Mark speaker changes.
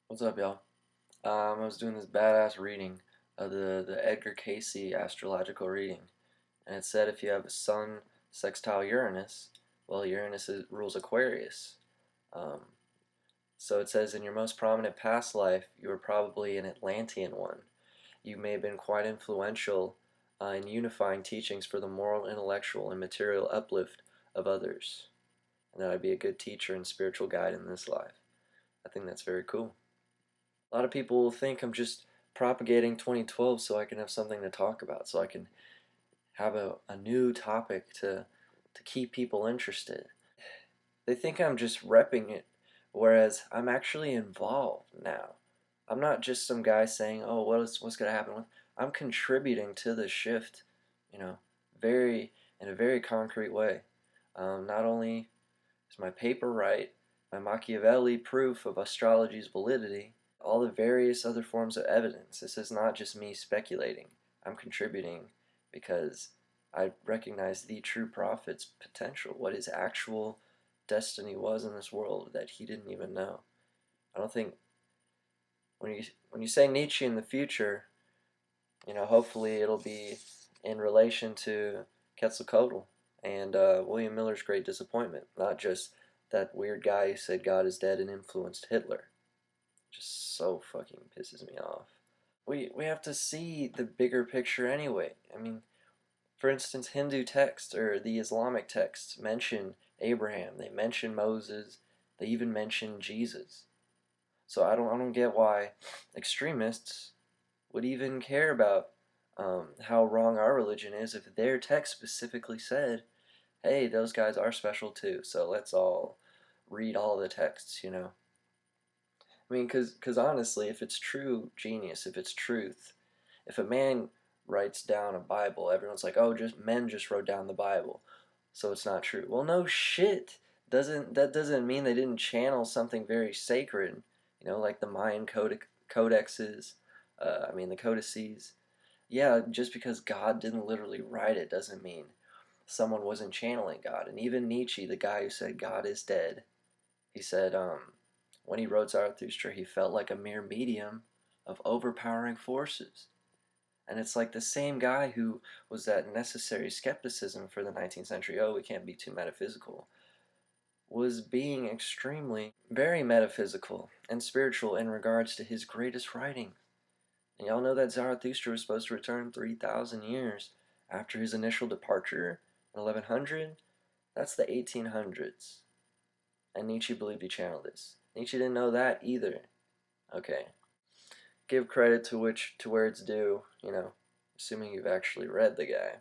Speaker 1: What's up, y'all? I was doing this badass reading of the Edgar Cayce astrological reading, and it said if you have a Sun sextile Uranus, well, rules Aquarius. Um, so it says in your most prominent past life, you were probably an Atlantean one. You may have been quite influential in unifying teachings for the moral, intellectual, and material uplift of others, and that I'd be a good teacher and spiritual guide in this life. I think that's very cool. A lot of people think I'm just propagating 2012 so I can have something to talk about, so I can have a new topic to keep people interested. They think I'm just repping it, whereas I'm actually involved now. I'm not just some guy saying, "Oh, what's gonna happen with." I'm contributing to the shift, you know, very in a very concrete way. Not only is my paper right, my Machiavelli proof of astrology's validity, all the various other forms of evidence. This is not just me speculating. I'm contributing because I recognize the true prophet's potential, what his actual destiny was in this world that he didn't even know. I don't think when you say Nietzsche in the future, hopefully it'll be in relation to Quetzalcoatl and William Miller's Great Disappointment, not just that weird guy who said God is dead and influenced Hitler. Just so fucking pisses me off. We have to see the bigger picture anyway. I mean, for instance, Hindu texts or the Islamic texts mention Abraham, they mention Moses, they even mention Jesus. So I don't get why extremists would even care about how wrong our religion is if their text specifically said, hey, those guys are special too, so let's all read all the texts. I mean, because honestly, if it's true genius, if it's truth, if a man writes down a Bible, everyone's like, oh, just men just wrote down the Bible, so it's not true. Well, no shit. That doesn't mean they didn't channel something very sacred, like the Mayan codexes. The codices. Yeah, just because God didn't literally write it doesn't mean someone wasn't channeling God. And even Nietzsche, the guy who said God is dead, he said when he wrote Zarathustra, he felt like a mere medium of overpowering forces. And it's like the same guy who was that necessary skepticism for the 19th century, oh, we can't be too metaphysical, was being extremely, very metaphysical and spiritual in regards to his greatest writing. And y'all know that Zarathustra was supposed to return 3,000 years after his initial departure in 1100. That's the 1800s. And Nietzsche believed he channeled this. Nietzsche didn't know that either. Okay. Give credit to where it's due, assuming you've actually read the guy.